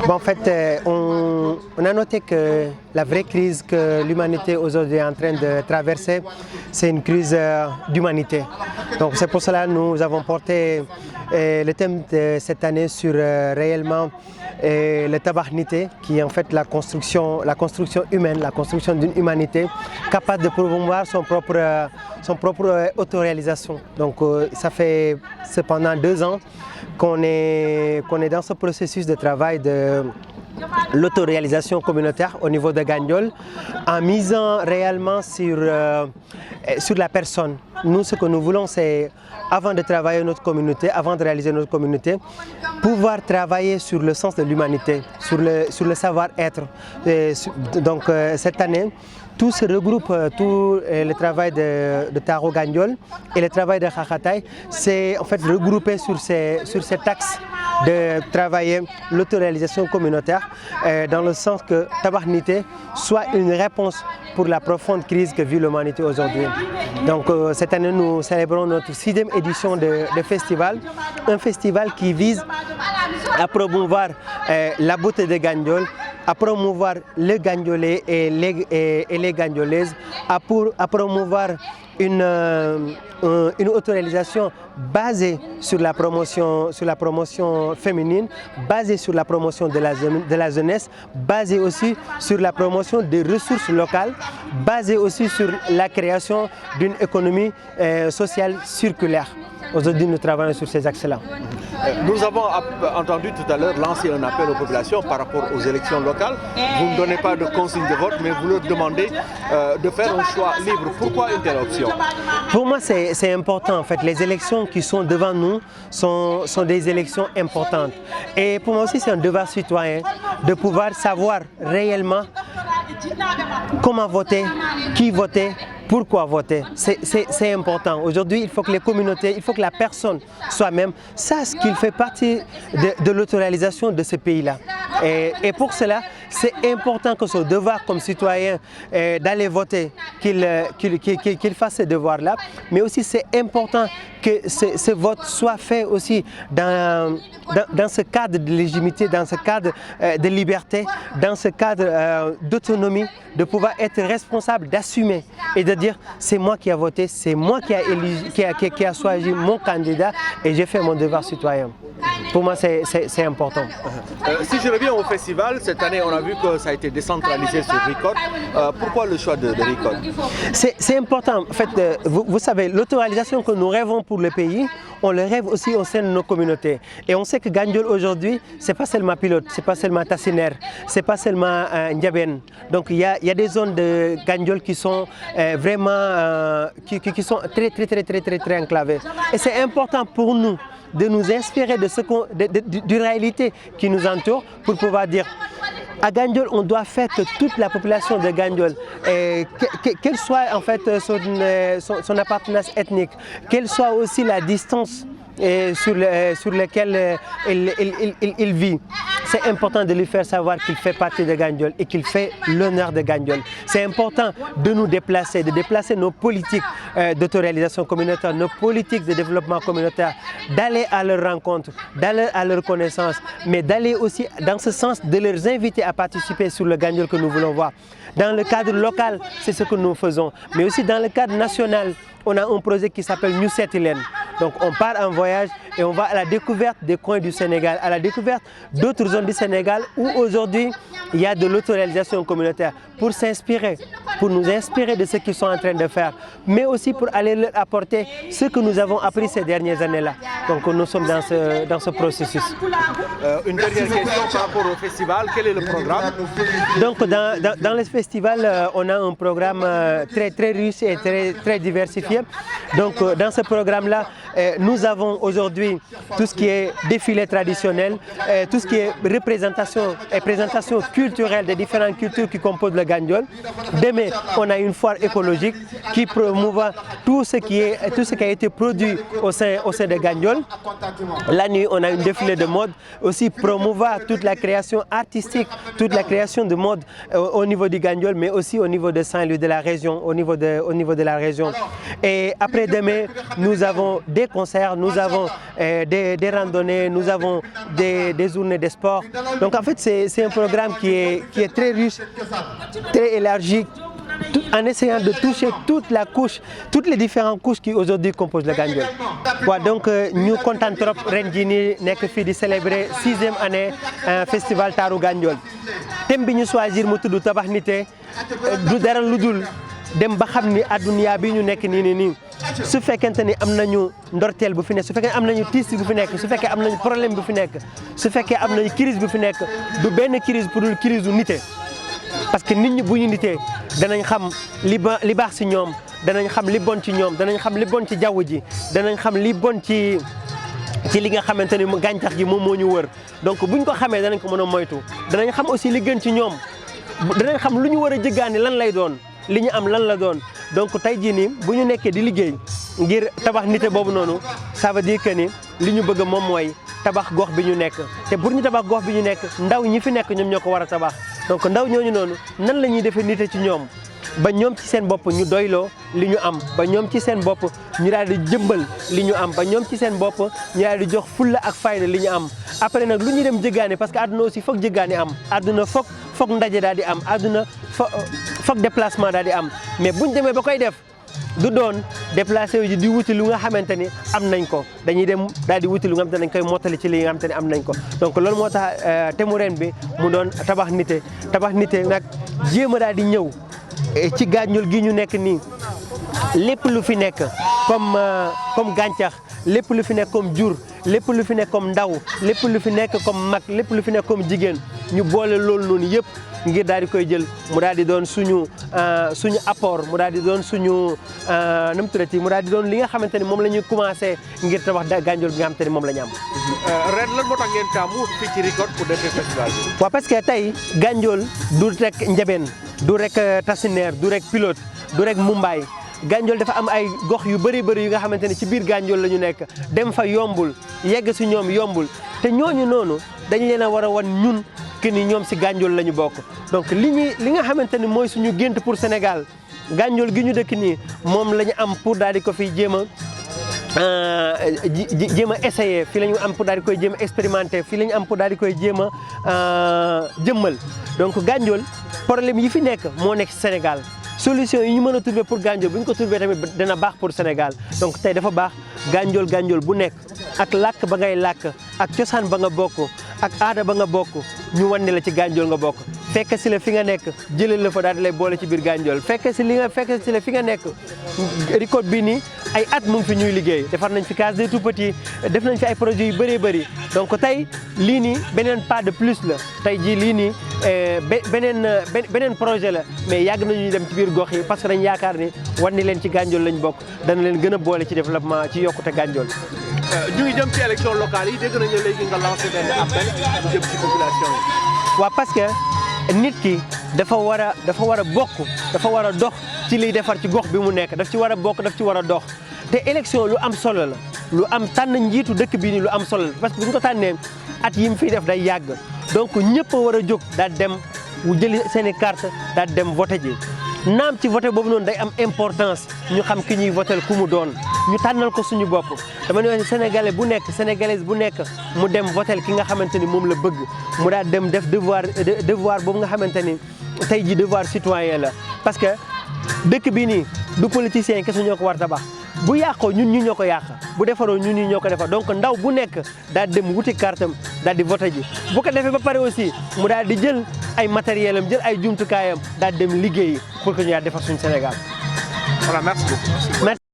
Bon, en fait, on a noté que la vraie crise que l'humanité aujourd'hui est en train de traverser, c'est une crise d'humanité. Donc c'est pour cela que nous avons porté le thème de cette année sur réellement le tabahnité, qui est en fait la construction humaine, la construction d'une humanité capable de promouvoir son propre autoréalisation. Donc ça fait cependant 2 ans qu'on est dans ce processus de travail de l'autoréalisation communautaire au niveau de Gandiol, en misant réellement sur la personne. Nous, ce que nous voulons, c'est, avant de travailler notre communauté, avant de réaliser notre communauté, pouvoir travailler sur le sens de l'humanité, sur le savoir-être. Donc cette année, tout se regroupe, tout le travail de Taro Gandiol et le travail de Khakhatai, c'est en fait regroupé sur cet axe de travailler l'autoréalisation communautaire dans le sens que tabahnité soit une réponse pour la profonde crise que vit l'humanité aujourd'hui. Donc cette année, nous célébrons notre 6e édition de festival, un festival qui vise à promouvoir la beauté de Gandiol, à promouvoir le Gandiolais et les Gandiolaises, à promouvoir une autoréalisation basée sur la promotion féminine, basée sur la promotion de la jeunesse, basée aussi sur la promotion des ressources locales, basée aussi sur la création d'une économie sociale circulaire. Aujourd'hui, nous travaillons sur ces axes-là. Nous avons entendu tout à l'heure lancer un appel aux populations par rapport aux élections locales. Vous ne donnez pas de consigne de vote, mais vous leur demandez de faire un choix libre. Pourquoi une telle option? Pour moi, c'est important. En fait, les élections qui sont devant nous sont des élections importantes. Et pour moi aussi, c'est un devoir citoyen de pouvoir savoir réellement comment voter, qui voter, pourquoi voter. C'est important. Aujourd'hui, il faut que les communautés, il faut que la personne soi-même sache qu'il fait partie de l'autoréalisation de ce pays-là. Et pour cela, c'est important que ce devoir comme citoyen d'aller voter, qu'il fasse ce devoir-là. Mais aussi, c'est important que ce vote soit fait aussi dans ce cadre de légitimité, dans ce cadre de liberté, dans ce cadre d'autonomie, de pouvoir être responsable, d'assumer et de dire c'est moi qui ai voté, c'est moi qui a choisi mon candidat et j'ai fait mon devoir citoyen. Pour moi, c'est important. Si je reviens au festival, cette année, on a vu que ça a été décentralisé sur Record. Pourquoi le choix de Record? C'est important. En fait, vous savez, l'autoréalisation que nous rêvons pour le pays, on le rêve aussi au sein de nos communautés. Et on sait que Gandiol aujourd'hui, ce n'est pas seulement Pilote, ce n'est pas seulement Tassiner, ce n'est pas seulement Ndiaben. Donc il y a des zones de Gandiol qui sont vraiment qui sont très enclavées. Et c'est important pour nous de nous inspirer de réalité qui nous entoure pour pouvoir dire à Gandiol, on doit faire que toute la population de Gandiol, quelle soit en fait son appartenance ethnique, quelle soit aussi la distance sur laquelle il vit. C'est important de lui faire savoir qu'il fait partie de Gandiol et qu'il fait l'honneur de Gandiol. C'est important de nous déplacer, de déplacer nos politiques d'autoréalisation communautaire, nos politiques de développement communautaire, d'aller à leur rencontre, d'aller à leur connaissance, mais d'aller aussi dans ce sens de les inviter à participer sur le Gandiol que nous voulons voir. Dans le cadre local, c'est ce que nous faisons, mais aussi dans le cadre national, on a un projet qui s'appelle New Settlement. Donc on part en voyage et on va à la découverte des coins du Sénégal, à la découverte d'autres zones du Sénégal où aujourd'hui il y a de l'autoréalisation communautaire pour s'inspirer, pour nous inspirer de ce qu'ils sont en train de faire, mais aussi pour aller leur apporter ce que nous avons appris ces dernières années-là. Donc nous sommes dans ce processus. Une dernière question par rapport au festival, quel est le programme? Donc dans le festival, on a un programme très riche et très diversifié. Donc dans ce programme-là, nous avons aujourd'hui tout ce qui est défilé traditionnel, tout ce qui est représentation et présentation culturelle des différentes cultures qui composent le Gandiol. Demain, on a une foire écologique qui promouvoit tout ce qui a été produit au sein de Gandiol. La nuit, on a une défilé de mode, aussi promouvoir toute la création artistique, toute la création de mode au niveau du Gandiol, mais aussi au niveau de Saint-Louis, de la région, au niveau de la région. Et après demain, nous avons des des concerts, nous avons des randonnées, nous avons des journées de sport. Donc en fait, c'est un programme qui est très riche, très élargi, en essayant de toucher toutes les différentes couches qui aujourd'hui composent le Gandiol. Ouais, donc nous sommes contents trop de célébrer 6e année festival Taru Gandiol. Thème bi ñu choisir mu tudd tabax nité du dara lu dul dem ba xam ni adduna bi ñu nekk nii su fekkente ni am nañu ndorteel bu fi nekk su fekkee am nañu tiis bu fi nekk su fekkee am nañu problème bu fi nekk su fekkee am nañu crise bu fi nekk du benn crise pour dul crise u nité parce que nit ñi bu ñu nitee danañ xam li baax ci ñoom danañ xam li bon ci ñoom danañ xam li bon ci jaww ji danañ xam li bon ci li nga xamante ni gàncax gi moom moo ñu wër donc buñ ko xamee danañ ko mën a moytu danañ xam aussi li gën ci ñoom danañ xam lu ñu war a jëggaani lan lay doon li ñu am lan la doon donc tey jii nii bu ñu nekkee di liggéey ngir tabax nité boobu noonu ça veut dire que ni li ñu bëgg moom mooy tabax gox bi ñu nekk te pour ñu tabax gox bi ñu nekk ndaw ñi fi nekk ñoom ñoo ko war a tabax donc ndaw ñooñu noonu nan la ñuy defee nité ci ñoom ba ñoom ci seen bopp ñu doyloo li ñu am ba ñoom ci seen bopp ñu daal di jëmbal li ñu am ba ñoom ci seen bopp ñu daal di jox fulla ak fayda li ñu am après nag lu ñuy dem jëggaani parce que àdduna aussi foog jëggaani am àdduna foog ndaje daal di am àdduna foog déplacement daal di am mais buñ demee ba koy def du doon déplacé wu ji di wuti lu nga xamante ni am nañ ko dañuy dem daal di wuti lu nga xamante ni dañ koy mottali ci li nga xamante ni am nañ ko donc loolu moo tax thème ren bi mu doon tabax nité nag jéem a daal di ñëw ci Gandiol gi ñu nekk nii lépp lu fi nekk comme gàncax lépp lu fi nekk comme jur lépp lu fi nekk comme ndaw lépp lu fi nekk comme mag lépp lu fi nekk comme jigéen ñu boole loolu noonu yëpp ngir daal di koy jël mu daal di doon suñu apport mu daal di doon suñu nu mu tuddati mu daal di doon li nga xamante ni moom la ñuy commencé ngir tabax Gandiol bi nga xamante ni moom la ñu am. ren lan moo tax ngeen taamu fii ci Ricot pour defee festival bi. waaw parce que tey Gandiol du rek Ndiébène du rek Tassinère du rek Pilote du rek Mumbai Gandiol dafa am ay gox yu bëri yu nga xamante ni ci biir Gandiol la ñu nekk dem fa yombul yegg si ñoom yombul te ñooñu noonu dañ leen a war a wan ñun que ni ñoom si Gandiol la ñu bokk donc li nga xamante ni mooy suñu gént pour Sénégal Gandiol gi ñu dëkk nii moom la ñu am pour daal di ko fi jéem a essayer fii la ñu am pour daal di koy jéem a expérimenter fii la ñu am pour daal di koy jéem a jëmmal donc Gandiol problème yi fi nekk moo nekk Sénégal solution yi ñu mën a trouver pour Gandiol bu ñu ko trouver tamit dana baax pour Sénégal donc tey dafa baax Gandiol bu nekk ak làkk ba ngay làkk ak cosaan ba nga bokk ak aada ba nga bokk ñu wane la ci Gandiol nga bokk fekk si la fi nga nekk jëlee la fa daal di lay boole ci biir Gandiol fekk si la fi nga nekk Ricot bii nii ay at mu ngi fi ñuy liggéey defar nañ fi case des tout petits def nañ fi ay projets yu bëri donc tey lii nii beneen pas de plus la tey jii lii nii beneen projet la mais yàgg nañu dem ci biir gox yi parce que dañ yaakaar ni wane leen ci Gandiol lañ bokk dana leen gën a boole ci développement ci yokkute Gandiol. ñu ngi jëm ci élection locale yi dégg nañu léegi nga lancé benn appel bu jëm ci population yi. waaw parce que nit ki dafa war a bokk dafa war a dox ci liy defar ci gox bi mu nekk daf ci war a bokk daf ci war a dox te élection lu am solo la lu am tànn njiitu dëkk bii nii lu am solo la parce que bu ñu ko tànnee at yi mu fiy def day yàgg donc ñëpp a war a jóg daal dem jëli seen i carte daal dem voté ji naam ci voté boobu noonu day am importance ñu xam ki ñuy voté ku mu doon ñu tànnal ko suñu bopp dama ne sénégalais bu nekk sénégalaise bu nekk mu dem voté ki nga xamante ni moom la bëgg mu daal dem def devoir boobu nga xamante ni tey ji devoir citoyen la parce que dëkk bi nii du politicien kese ñoo ko war tabax bu yàqoo ñun ñi ñoo ko yàq bu defaroo ñun ñi ñoo ko defar donc ndaw bu nekk daal dem wuti kartam daal di voté ji bu ko defee ba pare aussi mu daal di jël ay matériel am jël ay jumtukaayam daal dem liggéeyi pour que ñu daal defar suñu Sénégal. Voilà, merci beaucoup.